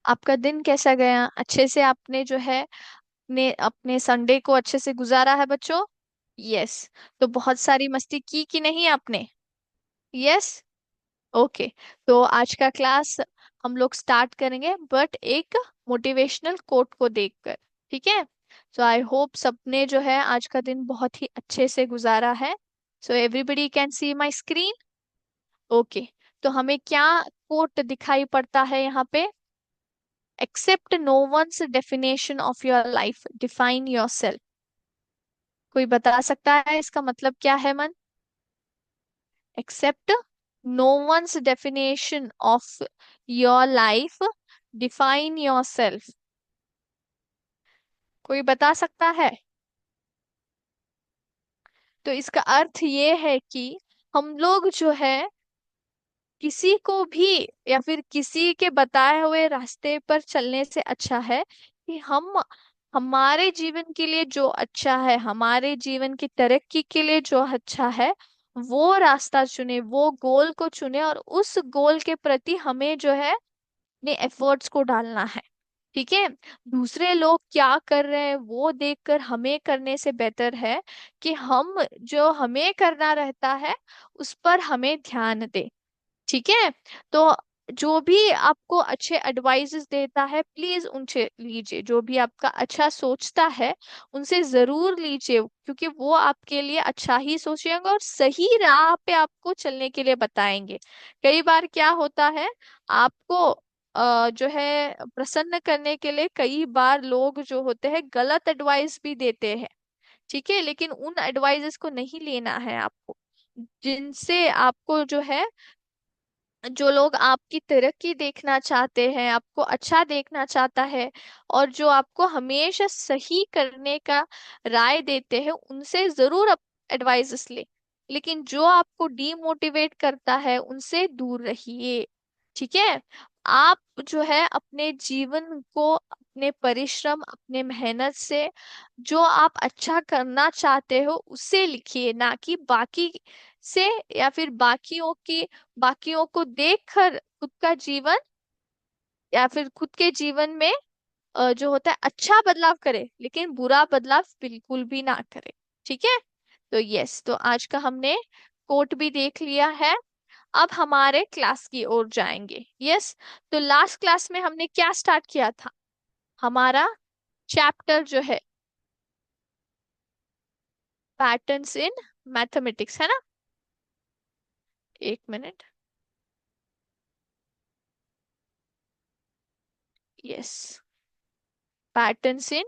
आपका दिन कैसा गया? अच्छे से आपने जो है अपने अपने संडे को अच्छे से गुजारा है बच्चों? यस। तो बहुत सारी मस्ती की कि नहीं आपने? यस। ओके। तो आज का क्लास हम लोग स्टार्ट करेंगे बट एक मोटिवेशनल कोट को देखकर। ठीक है। सो आई होप सबने जो है आज का दिन बहुत ही अच्छे से गुजारा है। So everybody can see my screen. Okay. तो हमें क्या कोट दिखाई पड़ता है यहाँ पे? Accept no one's definition of your life, define yourself. कोई बता सकता है इसका मतलब क्या है मन? Accept no one's definition of your life, define yourself. कोई बता सकता है? तो इसका अर्थ ये है कि हम लोग जो है किसी को भी या फिर किसी के बताए हुए रास्ते पर चलने से अच्छा है कि हम हमारे जीवन के लिए जो अच्छा है, हमारे जीवन की तरक्की के लिए जो अच्छा है, वो रास्ता चुने, वो गोल को चुने और उस गोल के प्रति हमें जो है अपने एफर्ट्स को डालना है। ठीक है। दूसरे लोग क्या कर रहे हैं वो देखकर हमें करने से बेहतर है कि हम जो हमें करना रहता है उस पर हमें ध्यान दें। ठीक है। तो जो भी आपको अच्छे एडवाइजेस देता है प्लीज उनसे लीजिए, जो भी आपका अच्छा सोचता है उनसे जरूर लीजिए, क्योंकि वो आपके लिए अच्छा ही सोचेंगे और सही राह पे आपको चलने के लिए बताएंगे। कई बार क्या होता है, आपको जो है प्रसन्न करने के लिए कई बार लोग जो होते हैं गलत एडवाइस भी देते हैं। ठीक है। लेकिन उन एडवाइजेस को नहीं लेना है आपको, जिनसे आपको जो है, जो लोग आपकी तरक्की देखना चाहते हैं, आपको अच्छा देखना चाहता है और जो आपको हमेशा सही करने का राय देते हैं, उनसे जरूर आप एडवाइजेस ले। लेकिन जो आपको डीमोटिवेट करता है उनसे दूर रहिए। ठीक है। आप जो है अपने जीवन को अपने परिश्रम, अपने मेहनत से जो आप अच्छा करना चाहते हो उससे लिखिए, ना कि बाकी से या फिर बाकियों को देखकर खुद का जीवन या फिर खुद के जीवन में जो होता है अच्छा बदलाव करे, लेकिन बुरा बदलाव बिल्कुल भी ना करे। ठीक है। तो यस, तो आज का हमने कोट भी देख लिया है। अब हमारे क्लास की ओर जाएंगे। यस। तो लास्ट क्लास में हमने क्या स्टार्ट किया था? हमारा चैप्टर जो है पैटर्न्स इन मैथमेटिक्स, है ना? एक minute. Yes. Patterns in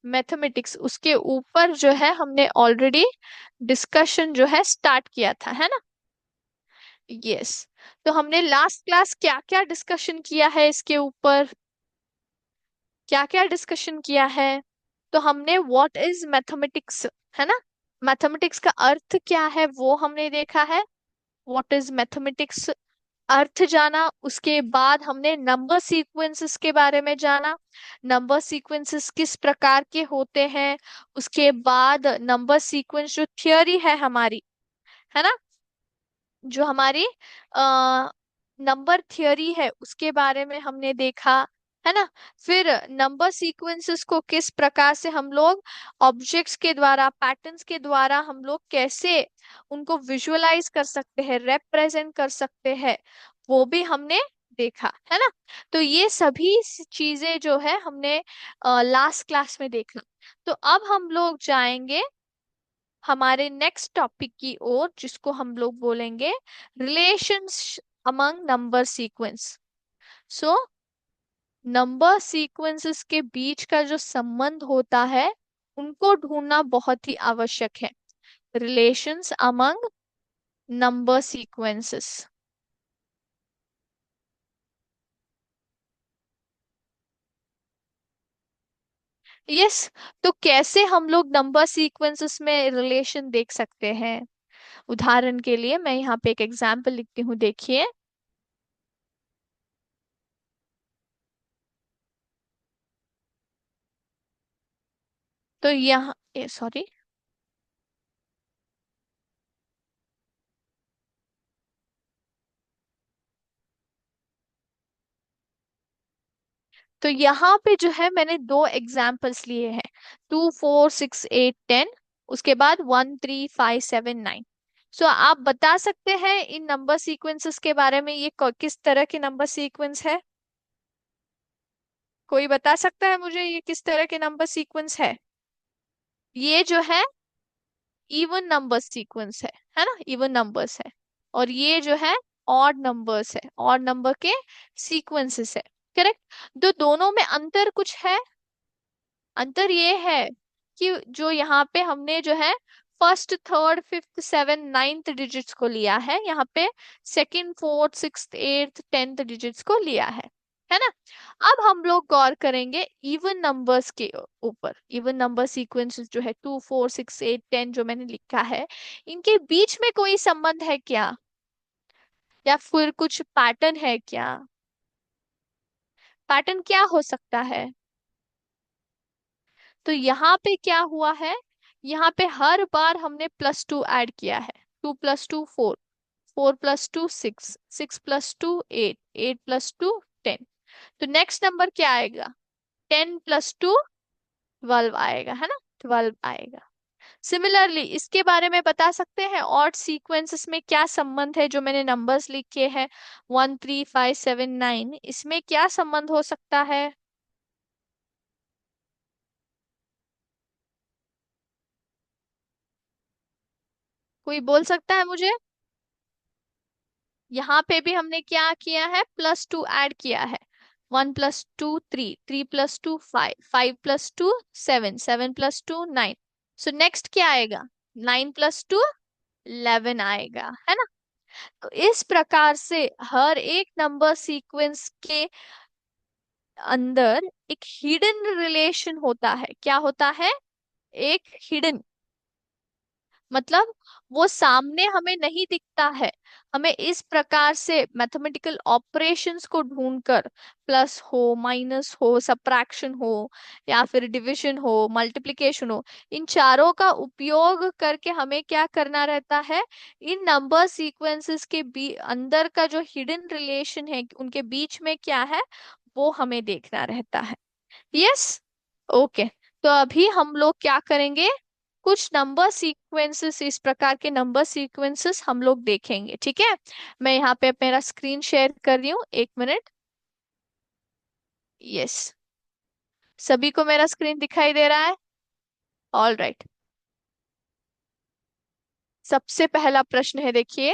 mathematics, उसके ऊपर जो है हमने ऑलरेडी डिस्कशन जो है स्टार्ट किया था, है ना? यस। तो हमने लास्ट क्लास क्या क्या डिस्कशन किया है इसके ऊपर? क्या क्या डिस्कशन किया है? तो हमने व्हाट इज मैथमेटिक्स, है ना, मैथमेटिक्स का अर्थ क्या है वो हमने देखा है। व्हाट इज मैथमेटिक्स अर्थ जाना। उसके बाद हमने नंबर सीक्वेंसेस के बारे में जाना, नंबर सीक्वेंसेस किस प्रकार के होते हैं। उसके बाद नंबर सीक्वेंस जो थियोरी है हमारी, है ना, जो हमारी नंबर थियोरी है उसके बारे में हमने देखा, है ना। फिर नंबर सीक्वेंसेस को किस प्रकार से हम लोग ऑब्जेक्ट्स के द्वारा, पैटर्न्स के द्वारा हम लोग कैसे उनको विजुअलाइज कर सकते हैं, रिप्रेजेंट कर सकते हैं, वो भी हमने देखा, है ना। तो ये सभी चीजें जो है हमने लास्ट क्लास में देखा। तो अब हम लोग जाएंगे हमारे नेक्स्ट टॉपिक की ओर, जिसको हम लोग बोलेंगे relations among number sequence. So number sequences के बीच का जो संबंध होता है उनको ढूंढना बहुत ही आवश्यक है। Relations among number sequences. Yes. तो कैसे हम लोग नंबर सीक्वेंसेस में रिलेशन देख सकते हैं? उदाहरण के लिए मैं यहाँ पे एक एग्जाम्पल लिखती हूँ, देखिए। तो यहाँ, सॉरी, तो यहाँ पे जो है मैंने दो एग्जाम्पल्स लिए हैं, 2 4 6 8 10, उसके बाद 1 3 5 7 9। सो आप बता सकते हैं इन नंबर सीक्वेंसेस के बारे में, ये किस तरह के नंबर सीक्वेंस है? कोई बता सकता है मुझे ये किस तरह के नंबर सीक्वेंस है? ये जो है इवन नंबर सीक्वेंस है ना, इवन नंबर्स है। और ये जो है ऑड नंबर्स है, ऑड नंबर के सीक्वेंसेस है। करेक्ट। तो दोनों में अंतर कुछ है। अंतर ये है कि जो यहाँ पे हमने जो है first third fifth seven ninth digits को लिया है, यहाँ पे second fourth sixth eighth tenth digits को लिया है ना। अब हम लोग गौर करेंगे इवन नंबर्स के ऊपर। इवन नंबर सीक्वेंसेस जो है 2 4 6 8 10 जो मैंने लिखा है, इनके बीच में कोई संबंध है क्या, या फिर कुछ पैटर्न है क्या? पैटर्न क्या हो सकता है? तो यहाँ पे क्या हुआ है, यहाँ पे हर बार हमने +2 ऐड किया है। 2 + 2 4, 4 + 2 6, 6 + 2 8, 8 + 2 10। तो नेक्स्ट नंबर क्या आएगा? 10 + 2 12 आएगा, है ना, 12 आएगा। सिमिलरली इसके बारे में बता सकते हैं और सीक्वेंसेस में क्या संबंध है? जो मैंने नंबर्स लिखे हैं 1 3 5 7 9, इसमें क्या संबंध हो सकता है? कोई बोल सकता है मुझे? यहाँ पे भी हमने क्या किया है, +2 ऐड किया है। 1 + 2 3, 3 + 2 5, 5 + 2 7, 7 + 2 9। सो नेक्स्ट क्या आएगा? 9 + 2 11 आएगा, है ना। तो इस प्रकार से हर एक नंबर सीक्वेंस के अंदर एक हिडन रिलेशन होता है। क्या होता है? एक हिडन, मतलब वो सामने हमें नहीं दिखता है। हमें इस प्रकार से मैथमेटिकल ऑपरेशंस को ढूंढकर, प्लस हो माइनस हो सब्ट्रैक्शन हो या फिर डिविजन हो मल्टीप्लिकेशन हो, इन चारों का उपयोग करके हमें क्या करना रहता है, इन नंबर सीक्वेंसेस के अंदर का जो हिडन रिलेशन है उनके बीच में क्या है, वो हमें देखना रहता है। यस। ओके। तो अभी हम लोग क्या करेंगे, कुछ नंबर सीक्वेंसेस, इस प्रकार के नंबर सीक्वेंसेस हम लोग देखेंगे, ठीक है। मैं यहाँ पे मेरा स्क्रीन शेयर कर रही हूँ, 1 मिनट। यस, सभी को मेरा स्क्रीन दिखाई दे रहा है? All right. सबसे पहला प्रश्न है, देखिए,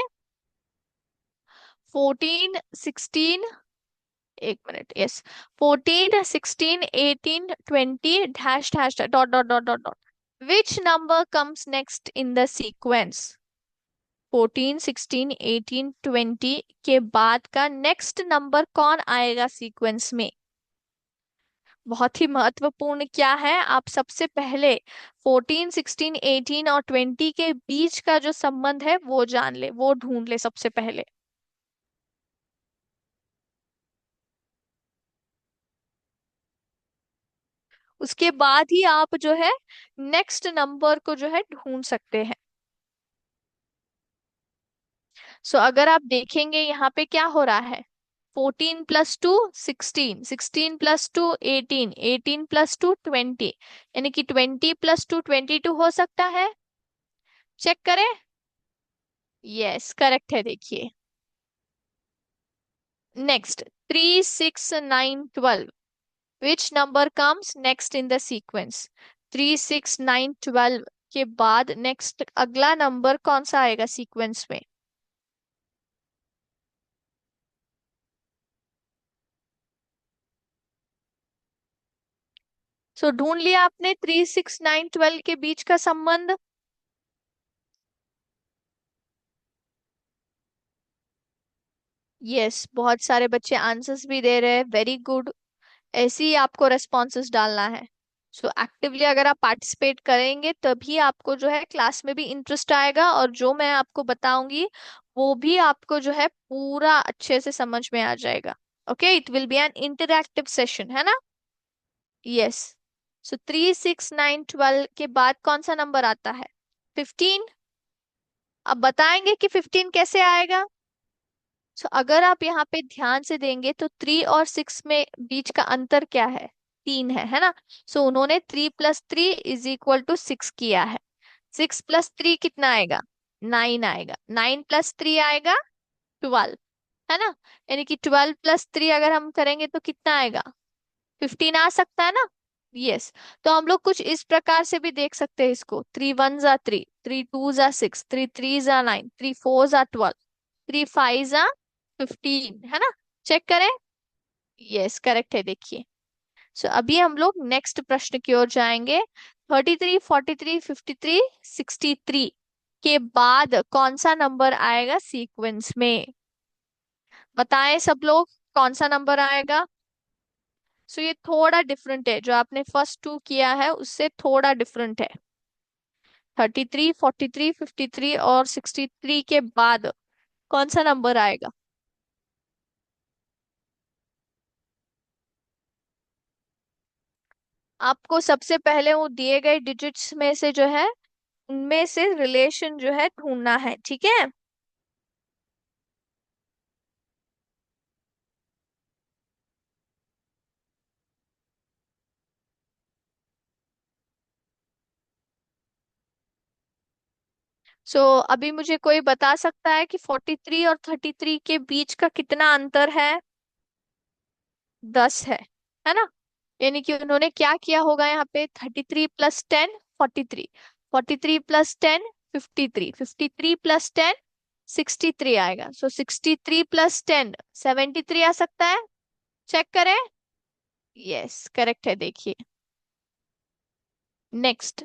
14 16, 1 minute, yes, 14 16 18 20 dash dash dot dot dot dot dot, which number comes next in the sequence? 14 16 18 20 के बाद का नेक्स्ट नंबर कौन आएगा सीक्वेंस में? बहुत ही महत्वपूर्ण क्या है, आप सबसे पहले 14 16 18 और 20 के बीच का जो संबंध है वो जान ले, वो ढूंढ ले सबसे पहले। उसके बाद ही आप जो है नेक्स्ट नंबर को जो है ढूंढ सकते हैं। सो अगर आप देखेंगे यहाँ पे क्या हो रहा है, 14 + 2 16, 16 + 2 18, 18 + 2 20, यानी कि 20 + 2 22 हो सकता है। चेक करें। यस, करेक्ट है, देखिए। Next, 3 6 9 12, which number comes next in the sequence? 3 6 9 12 के बाद नेक्स्ट अगला नंबर कौन सा आएगा सीक्वेंस में? सो ढूंढ लिया आपने 3 6 9 12 के बीच का संबंध? यस, बहुत सारे बच्चे आंसर्स भी दे रहे हैं, वेरी गुड। ऐसे ही आपको रेस्पॉन्सेस डालना है। सो एक्टिवली अगर आप पार्टिसिपेट करेंगे तभी आपको जो है क्लास में भी इंटरेस्ट आएगा, और जो मैं आपको बताऊंगी वो भी आपको जो है पूरा अच्छे से समझ में आ जाएगा। Okay, it will be an interactive session, है ना। यस। सो 3 6 9 12 के बाद कौन सा नंबर आता है? 15। अब बताएंगे कि 15 कैसे आएगा। सो अगर आप यहाँ पे ध्यान से देंगे तो 3 और 6 में बीच का अंतर क्या है? 3 है ना? सो उन्होंने 3+3 = 6 किया है। 6+3 कितना आएगा? 9 आएगा। 9+3 आएगा 12, है ना? यानी कि 12+3 अगर हम करेंगे तो कितना आएगा? 15 आ सकता है ना? यस। तो हम लोग कुछ इस प्रकार से भी देख सकते हैं इसको। 3 1 3, 3 2 6, 3 3 9, 3 4 12, 3 5 15, है ना? चेक करें। यस, करेक्ट है, देखिए। सो अभी हम लोग नेक्स्ट प्रश्न की ओर जाएंगे। 33 43 53 63 के बाद कौन सा नंबर आएगा सीक्वेंस में? बताएं सब लोग, कौन सा नंबर आएगा? सो ये थोड़ा डिफरेंट है, जो आपने फर्स्ट टू किया है उससे थोड़ा डिफरेंट है। 33 43 53 और 63 के बाद कौन सा नंबर आएगा? आपको सबसे पहले वो दिए गए डिजिट्स में से जो है, उनमें से रिलेशन जो है ढूंढना है, ठीक है? अभी मुझे कोई बता सकता है कि 43 और 33 के बीच का कितना अंतर है? 10 है ना? यानी कि उन्होंने क्या किया होगा यहाँ पे? 33 + 10 43, 43 + 10 53, 53 + 10 63 आएगा। 63 + 10 73 आ सकता है। चेक करें। यस, करेक्ट है, देखिए। नेक्स्ट,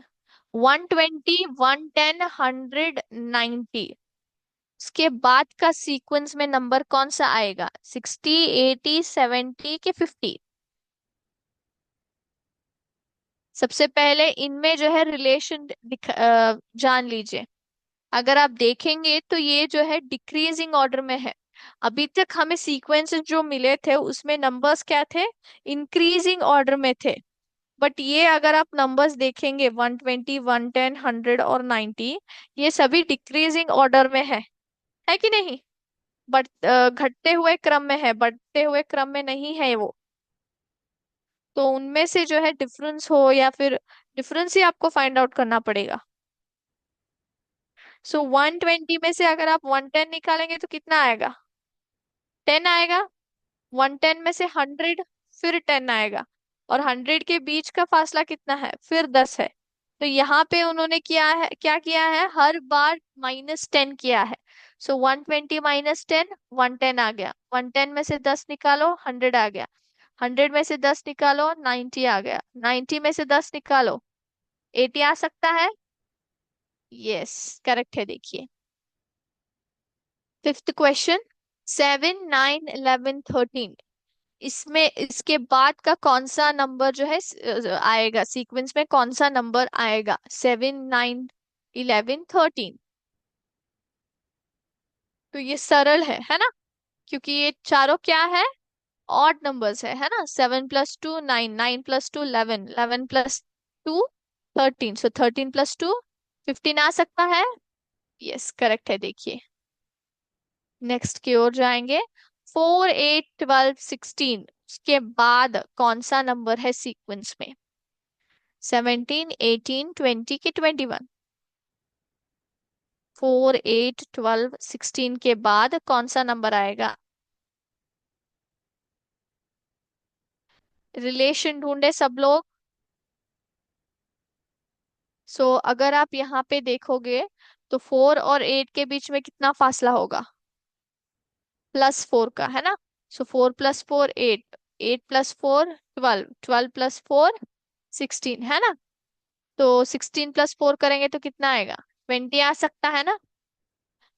120 110 100 90, उसके बाद का सीक्वेंस में नंबर कौन सा आएगा? 60 80 70 के 50? सबसे पहले इनमें जो है रिलेशन जान लीजिए। अगर आप देखेंगे तो ये जो है डिक्रीजिंग ऑर्डर में है। अभी तक हमें सीक्वेंसेस जो मिले थे उसमें नंबर्स क्या थे? इंक्रीजिंग ऑर्डर में थे। बट ये अगर आप नंबर्स देखेंगे, 120 110 100 और 90, ये सभी डिक्रीजिंग ऑर्डर में है कि नहीं? बट घटते हुए क्रम में है, बढ़ते हुए क्रम में नहीं है वो। तो उनमें से जो है डिफरेंस हो या फिर डिफरेंस ही आपको फाइंड आउट करना पड़ेगा। 120 में से अगर आप 110 निकालेंगे तो कितना आएगा? 10 आएगा। 110 में से 100, फिर 10 आएगा। और 100 के बीच का फासला कितना है? फिर 10 है। तो यहाँ पे उन्होंने किया है, क्या किया है? हर बार -10 किया है। 120 -10, 110 आ गया। 110 में से 10 निकालो, 100 आ गया। 100 में से 10 निकालो, 90 आ गया। 90 में से 10 निकालो, 80 आ सकता है। यस, करेक्ट है, देखिए। फिफ्थ क्वेश्चन, 7 9 11 13, इसमें इसके बाद का कौन सा नंबर जो है आएगा सीक्वेंस में? कौन सा नंबर आएगा 7 9 11 13? तो ये सरल है ना? क्योंकि ये चारों क्या है? ऑड नंबर्स है ना? 7 + 2 9, 9 + 2 11, 11 + 2 13, 13 + 2 15 आ सकता है। यस, करेक्ट है, देखिए। नेक्स्ट की ओर जाएंगे। 4 8 12 16, उसके बाद कौन सा नंबर है सीक्वेंस में? 17 18 20 के 21? 4 8 12 16 के बाद कौन सा नंबर आएगा? रिलेशन ढूंढे सब लोग। अगर आप यहाँ पे देखोगे तो 4 और 8 के बीच में कितना फासला होगा? +4 का, है ना? 4 + 4 8, 8 + 4 12, 12 + 4 16, है ना? तो 16 + 4 करेंगे तो कितना आएगा? 20 आ सकता है ना?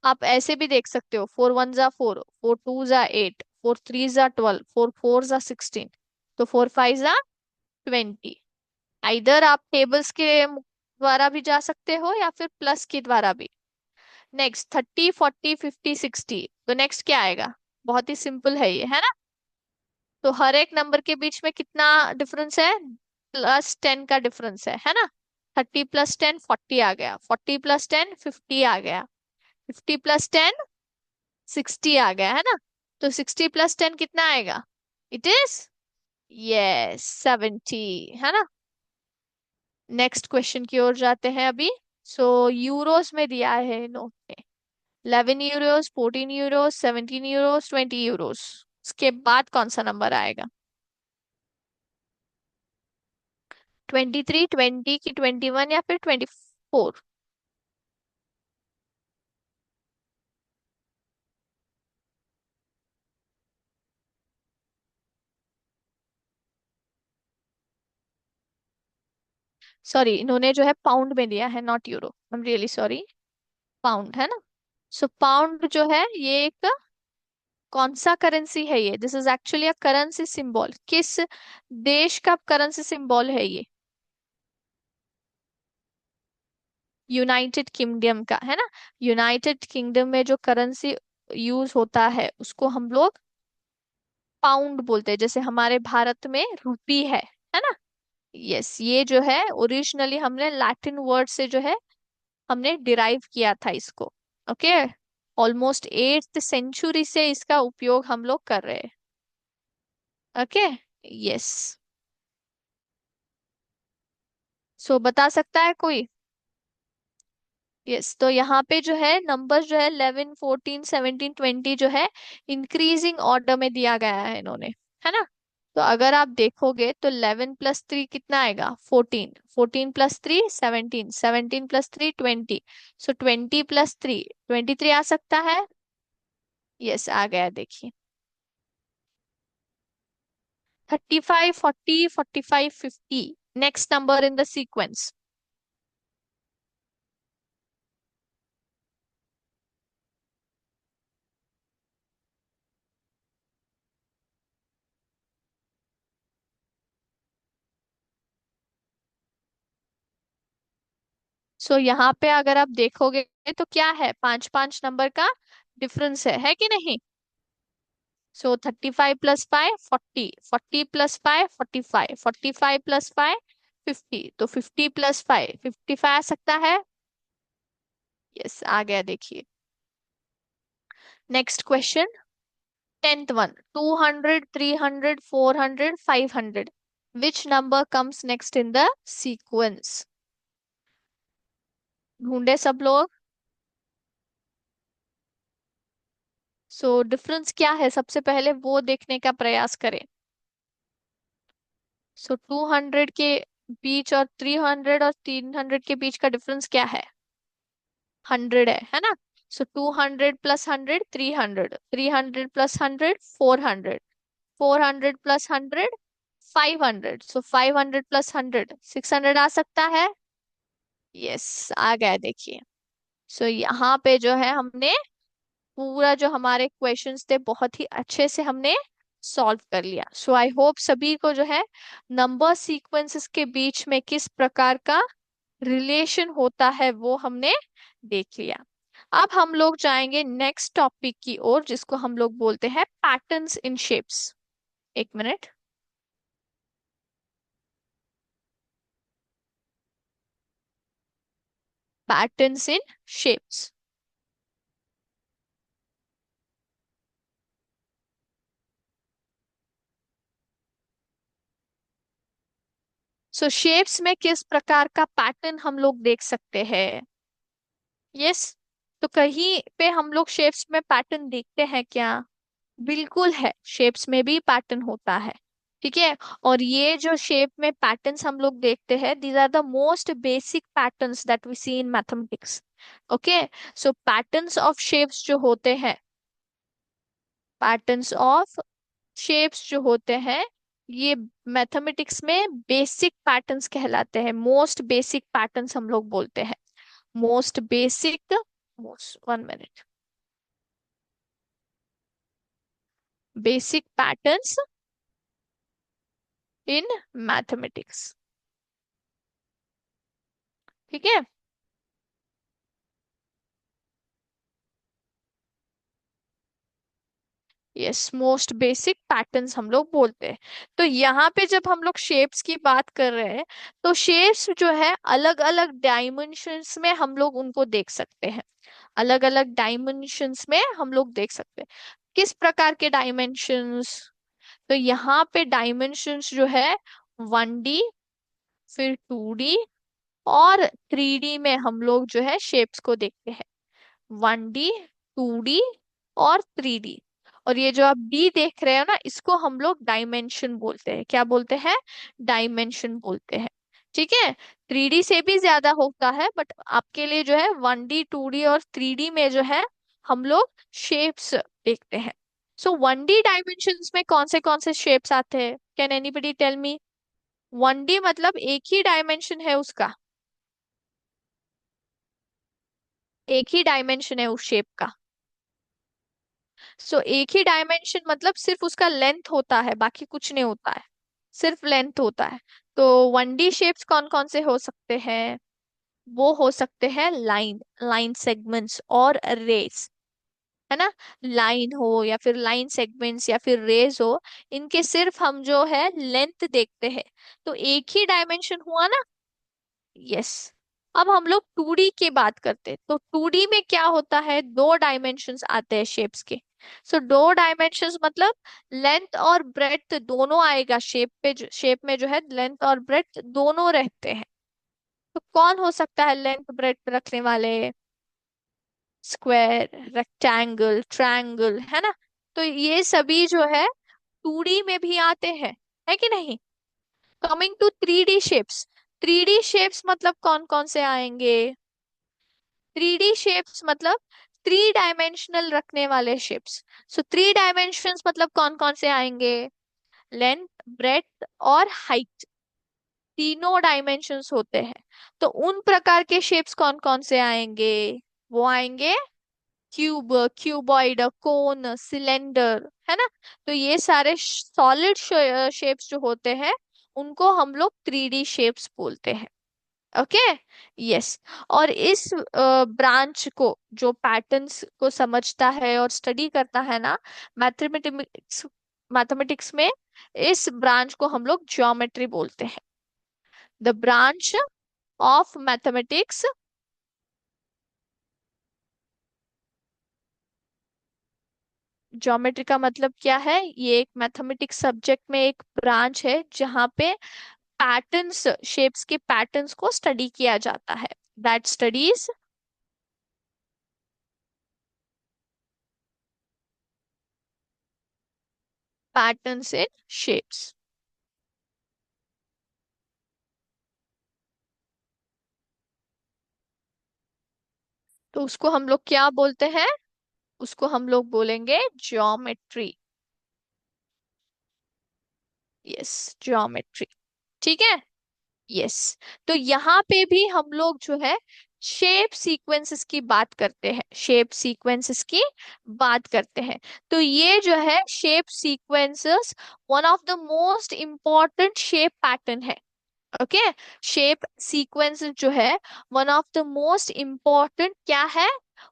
आप ऐसे भी देख सकते हो, 4 1 = 4, 4 2 = 8, 4 3 = 12, 4 4 = 16, तो 4 5 = 20। इधर आप टेबल्स के द्वारा भी जा सकते हो या फिर प्लस के द्वारा भी। नेक्स्ट, 30 40 50 60, तो नेक्स्ट क्या आएगा? बहुत ही सिंपल है ये, है ना? तो हर एक नंबर के बीच में कितना डिफरेंस है? +10 का डिफरेंस है ना? 30 + 10 40 आ गया। 40 + 10 50 आ गया। 50 + 10 60 आ गया है ना। तो 60 + 10 कितना आएगा? इट इज, यस, 70, है ना। नेक्स्ट क्वेश्चन की ओर जाते हैं अभी। सो यूरोस में दिया है इन्होंने 11 यूरोस, 14 यूरोस, 17 यूरोस, 20 यूरोस। उसके बाद कौन सा नंबर आएगा? 23, 20 की 21 या फिर 24? सॉरी, इन्होंने जो है पाउंड में दिया है, not euro, I am really sorry. Pound है ना। सो पाउंड जो है ये एक कौन सा करेंसी है? ये this is actually a currency symbol. किस देश का करेंसी सिंबल है ये? यूनाइटेड किंगडम का, है ना। यूनाइटेड किंगडम में जो करेंसी यूज होता है उसको हम लोग पाउंड बोलते हैं, जैसे हमारे भारत में रुपी है ना। यस, ये जो है ओरिजिनली हमने लैटिन वर्ड से जो है हमने डिराइव किया था इसको। ओके। ऑलमोस्ट 8th सेंचुरी से इसका उपयोग हम लोग कर रहे हैं। ओके। यस। सो बता सकता है कोई? यस, तो यहाँ पे जो है नंबर जो है 11, 14, 17, 20 जो है इंक्रीजिंग ऑर्डर में दिया गया है इन्होंने, है ना। तो अगर आप देखोगे तो 11 + 3 कितना आएगा? 14, 14 + 3 17, 17 + 3 20। सो 20 + 3 23 आ सकता है। यस, आ गया, देखिए। 35, 40, 45, 50, next number in the sequence. So यहाँ पे अगर आप देखोगे तो क्या है, 5 5 नंबर का डिफरेंस है कि नहीं? सो 35 + 5 40, 40 + 5 45, 45 + 5 50, तो 50 + 5 55 आ सकता है। यस, आ गया, देखिए। Next question, 10th 1, 200, 300, 400, 500, which number comes next in the sequence? ढूंढे सब लोग। सो डिफरेंस क्या है सबसे पहले वो देखने का प्रयास करें। सो 200 के बीच और 300 और 300 के बीच का डिफरेंस क्या है? 100 है ना। सो 200 + 100 300, 300 + 100 400, 400 + 100 500, सो 500 + 100 600 आ सकता है। यस, आ गया, देखिए। सो यहाँ पे जो है हमने पूरा जो हमारे क्वेश्चंस थे बहुत ही अच्छे से हमने सॉल्व कर लिया। सो आई होप सभी को जो है नंबर सीक्वेंसेस के बीच में किस प्रकार का रिलेशन होता है वो हमने देख लिया। अब हम लोग जाएंगे नेक्स्ट टॉपिक की ओर, जिसको हम लोग बोलते हैं पैटर्न्स इन शेप्स। एक minute. Patterns in shapes. So shapes में किस प्रकार का पैटर्न हम लोग देख सकते हैं? यस। तो कहीं पे हम लोग शेप्स में पैटर्न देखते हैं क्या? बिल्कुल है, शेप्स में भी पैटर्न होता है। ठीक है। और ये जो शेप में पैटर्न्स हम लोग देखते हैं, these are the most basic patterns that we see in mathematics. Okay. So patterns of shapes जो होते हैं, पैटर्न्स ऑफ शेप्स जो होते हैं, ये मैथमेटिक्स में बेसिक पैटर्न्स कहलाते हैं। मोस्ट बेसिक पैटर्न्स हम लोग बोलते हैं। Most basic, most, 1 minute, basic patterns in mathematics. ठीक है। यस, मोस्ट बेसिक पैटर्न्स हम लोग बोलते हैं। तो यहाँ पे जब हम लोग शेप्स की बात कर रहे हैं, तो शेप्स जो है अलग अलग डायमेंशंस में हम लोग उनको देख सकते हैं। अलग अलग डायमेंशंस में हम लोग देख सकते हैं। किस प्रकार के डायमेंशंस? तो यहाँ पे डायमेंशंस जो है 1D, फिर 2D और 3D में हम लोग जो है शेप्स को देखते हैं। 1D, 2D और 3D। और ये जो आप डी देख रहे हो ना, इसको हम लोग डायमेंशन बोलते हैं। क्या बोलते हैं? डायमेंशन बोलते हैं। ठीक है। 3D से भी ज्यादा होता है, बट आपके लिए जो है 1D, 2D और 3D में जो है हम लोग शेप्स देखते हैं। सो 1D डायमेंशंस में कौन से शेप्स आते हैं? Can anybody tell me? 1D मतलब एक ही डायमेंशन है उसका, एक ही डायमेंशन है उस शेप का। सो एक ही डायमेंशन मतलब सिर्फ उसका लेंथ होता है, बाकी कुछ नहीं होता है, सिर्फ लेंथ होता है। तो 1D शेप्स कौन कौन से हो सकते हैं? वो हो सकते हैं लाइन, लाइन सेगमेंट्स और रेस, है ना। लाइन हो या फिर लाइन सेगमेंट्स या फिर रेस हो, इनके सिर्फ हम जो है लेंथ देखते हैं, तो एक ही डायमेंशन हुआ ना। यस। अब हम लोग 2D की बात करते हैं, तो 2D में क्या होता है? दो डायमेंशंस आते हैं शेप्स के। सो दो डायमेंशंस मतलब लेंथ और ब्रेड्थ दोनों आएगा शेप पे, शेप में जो है लेंथ और ब्रेड्थ दोनों रहते हैं। तो कौन हो सकता है लेंथ ब्रेड्थ रखने वाले? स्क्वायर, रेक्टेंगल, ट्रायंगल, है ना। तो ये सभी जो है 2D में भी आते हैं, है कि नहीं। Coming to 3D shapes, 3D shapes मतलब कौन कौन से आएंगे? 3D शेप्स मतलब 3 डायमेंशनल रखने वाले शेप्स। सो 3 डायमेंशंस मतलब कौन कौन से आएंगे? लेंथ, ब्रेड्थ और हाइट, तीनों डायमेंशंस होते हैं। तो उन प्रकार के शेप्स कौन कौन से आएंगे? वो आएंगे क्यूब, क्यूबॉइड, कोन, सिलेंडर, है ना। तो ये सारे सॉलिड शेप्स जो होते हैं, उनको हम लोग 3D शेप्स बोलते हैं। ओके। यस। और इस ब्रांच को, जो पैटर्न्स को समझता है और स्टडी करता है ना, मैथमेटिक्स, मैथमेटिक्स में इस ब्रांच को हम लोग ज्योमेट्री बोलते हैं। The branch of mathematics. Geometry का मतलब क्या है? ये एक मैथमेटिक्स सब्जेक्ट में एक ब्रांच है जहाँ पे पैटर्न्स, शेप्स के पैटर्न्स को स्टडी किया जाता है। That studies patterns in shapes. तो उसको हम लोग क्या बोलते हैं? उसको हम लोग बोलेंगे ज्योमेट्री। Yes, geometry. ठीक है। यस। तो यहाँ पे भी हम लोग जो है शेप सीक्वेंसेस की बात करते हैं, शेप सीक्वेंसेस की बात करते हैं। तो ये जो है shape sequences one of the most important shape pattern है। ओके। शेप सीक्वेंस जो है one of the most important क्या है?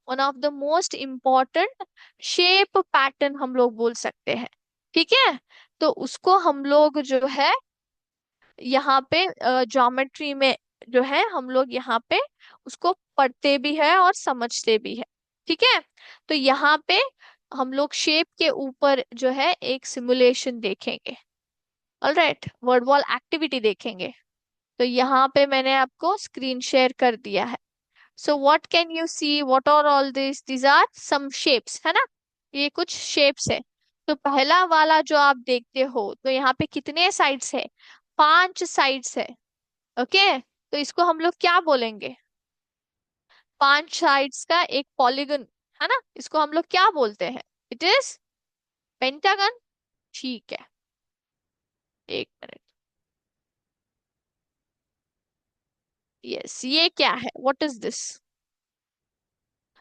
One of the most important shape pattern हम लोग बोल सकते हैं। ठीक है। तो उसको हम लोग जो है यहाँ पे ज्योमेट्री में जो है हम लोग यहाँ पे उसको पढ़ते भी है और समझते भी है। ठीक है। तो यहाँ पे हम लोग शेप के ऊपर जो है एक सिमुलेशन देखेंगे। ऑलराइट, वर्ड वॉल एक्टिविटी देखेंगे। तो यहाँ पे मैंने आपको स्क्रीन शेयर कर दिया है। So what can you see, what are all this? These are some shapes, है ना। ये कुछ शेप्स है। तो पहला वाला जो आप देखते हो, तो यहाँ पे कितने साइड्स है? 5 साइड्स है। ओके। तो इसको हम लोग क्या बोलेंगे? 5 साइड्स का एक पॉलीगन, है ना। इसको हम लोग क्या बोलते हैं? It is pentagon. ठीक है। एक मिनट। यस, ये क्या है? What is this?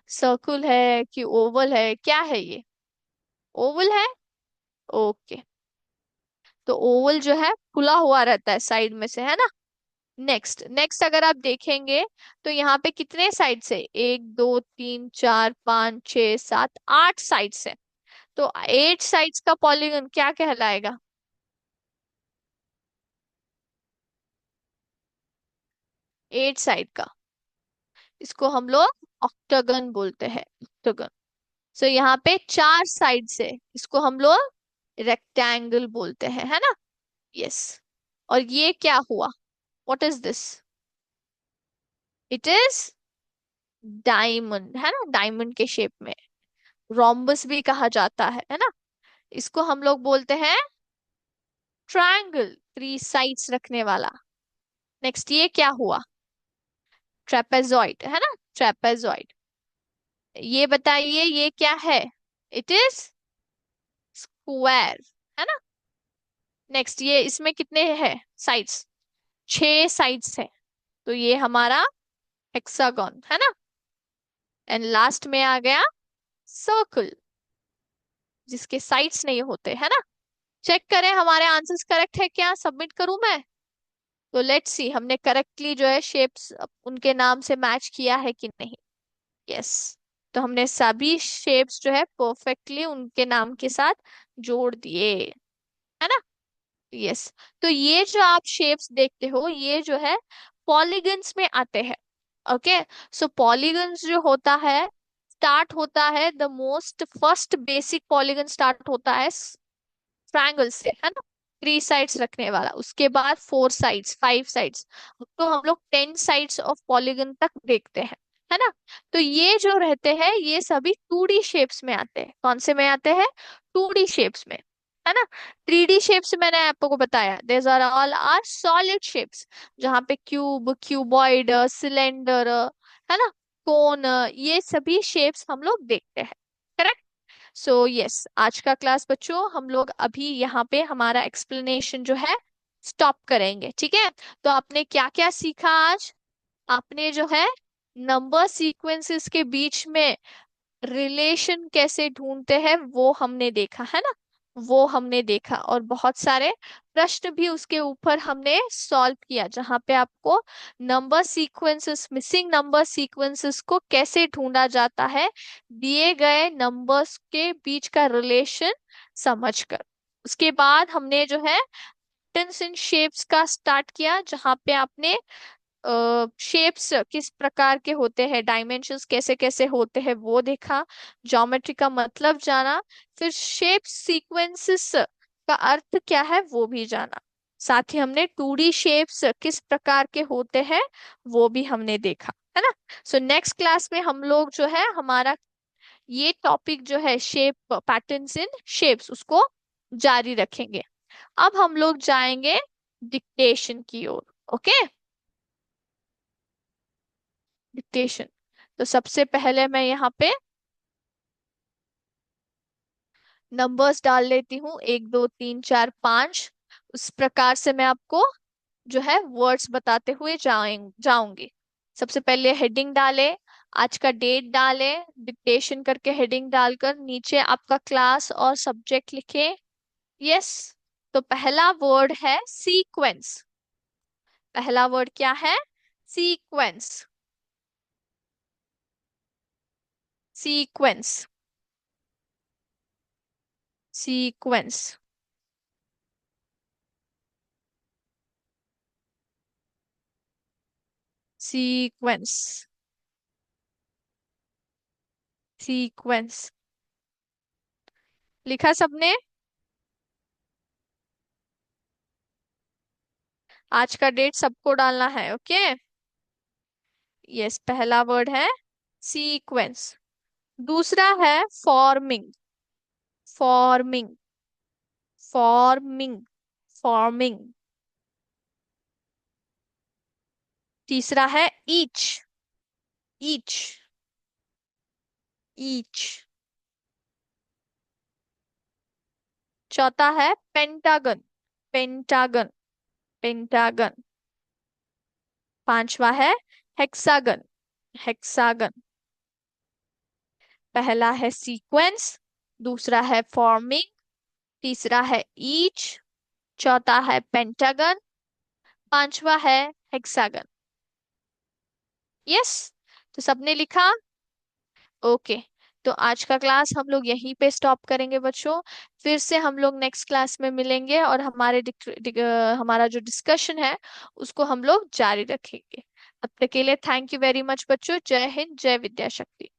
सर्कुल है कि ओवल है? क्या है ये? ओवल है। ओके। तो ओवल जो है खुला हुआ रहता है साइड में से, है ना। नेक्स्ट नेक्स्ट अगर आप देखेंगे, तो यहाँ पे कितने साइड्स है? 1, 2, 3, 4, 5, 6, 7, 8 साइड्स है। तो 8 साइड्स का पॉलीगन क्या कहलाएगा? 8 साइड का, इसको हम लोग ऑक्टागन बोलते हैं, ऑक्टागन। सो यहाँ पे चार साइड से इसको हम लोग रेक्टेंगल बोलते हैं, है ना। यस। और ये क्या हुआ? What is this? It is diamond, है ना, डायमंड के शेप में। रोम्बस भी कहा जाता है ना। इसको हम लोग बोलते हैं ट्रायंगल, थ्री साइड्स रखने वाला। नेक्स्ट ये क्या हुआ? ट्रेपेजॉइड, है ना, ट्रेपेजॉइड। ये बताइए ये क्या है? इट इज स्क्वायर, है ना। नेक्स्ट ये इसमें कितने हैं साइड्स? छह साइड्स है, तो ये हमारा हेक्सागन, है ना। एंड लास्ट में आ गया सर्कल, जिसके साइड्स नहीं होते, है ना। चेक करें हमारे आंसर्स करेक्ट है क्या, सबमिट करूं मैं? तो लेट्स सी हमने करेक्टली जो है शेप्स उनके नाम से मैच किया है कि नहीं। यस। तो हमने सभी शेप्स जो है परफेक्टली उनके नाम के साथ जोड़ दिए, है ना। यस। तो ये जो आप शेप्स देखते हो ये जो है पॉलीगन्स में आते हैं। ओके। सो पॉलीगन्स जो होता है, स्टार्ट होता है, the most first basic polygon start होता है ट्रायंगल से, है ना, थ्री साइड्स रखने वाला। उसके बाद फोर साइड्स, फाइव साइड्स, तो हम लोग 10 साइड्स ऑफ पॉलीगन तक देखते हैं, है ना। तो ये जो रहते हैं ये सभी 2D शेप्स में आते हैं। कौन से में आते हैं? 2D शेप्स में, है ना। 3D शेप्स मैंने आपको बताया, these are all are solid shapes, जहाँ पे क्यूब, क्यूबॉइड, सिलेंडर, है ना, कोन, ये सभी शेप्स हम लोग देखते हैं। करेक्ट। सो यस, आज का क्लास बच्चों हम लोग अभी यहाँ पे हमारा एक्सप्लेनेशन जो है स्टॉप करेंगे, ठीक है। तो आपने क्या क्या सीखा आज? आपने जो है नंबर सीक्वेंसेस के बीच में रिलेशन कैसे ढूंढते हैं वो हमने देखा, है ना। वो हमने देखा, और बहुत सारे प्रश्न भी उसके ऊपर हमने सॉल्व किया, जहां पे आपको number sequences, missing number sequences को कैसे ढूंढा जाता है दिए गए नंबर्स के बीच का रिलेशन समझकर। उसके बाद हमने जो है पैटर्न्स इन शेप्स का स्टार्ट किया, जहां पे आपने शेप्स किस प्रकार के होते हैं, डायमेंशंस कैसे कैसे होते हैं वो देखा, ज्योमेट्री का मतलब जाना, फिर शेप सीक्वेंसेस का अर्थ क्या है वो भी जाना। साथ ही हमने 2D शेप्स किस प्रकार के होते हैं वो भी हमने देखा, है ना। सो नेक्स्ट क्लास में हम लोग जो है हमारा ये टॉपिक जो है शेप, पैटर्न्स इन शेप्स, उसको जारी रखेंगे। अब हम लोग जाएंगे डिक्टेशन की ओर। ओके। डिक्टेशन। तो सबसे पहले मैं यहाँ पे नंबर्स डाल लेती हूँ, 1 2 3 4 5। उस प्रकार से मैं आपको जो है वर्ड्स बताते हुए जाऊंगी। सबसे पहले हेडिंग डाले, आज का डेट डाले, डिक्टेशन करके हेडिंग डालकर नीचे आपका क्लास और सब्जेक्ट लिखे। यस। तो पहला वर्ड है सीक्वेंस। पहला वर्ड क्या है? Sequence. Sequence. Sequence. Sequence. Sequence. लिखा सबने? आज का डेट सबको डालना है, ओके। यस, पहला वर्ड है सीक्वेंस। दूसरा है फॉर्मिंग। फॉर्मिंग। फॉर्मिंग। फॉर्मिंग। तीसरा है ईच। ईच। ईच। चौथा है पेंटागन। पेंटागन। पेंटागन। पांचवा है हेक्सागन। हेक्सागन। पहला है सीक्वेंस, दूसरा है फॉर्मिंग, तीसरा है ईच, चौथा है पेंटागन, पांचवा है हेक्सागन। यस। तो सबने लिखा? ओके। तो आज का क्लास हम लोग यहीं पे स्टॉप करेंगे बच्चों। फिर से हम लोग नेक्स्ट क्लास में मिलेंगे और हमारा जो डिस्कशन है उसको हम लोग जारी रखेंगे। तब तक के लिए थैंक यू वेरी मच बच्चों। जय हिंद, जय विद्या शक्ति।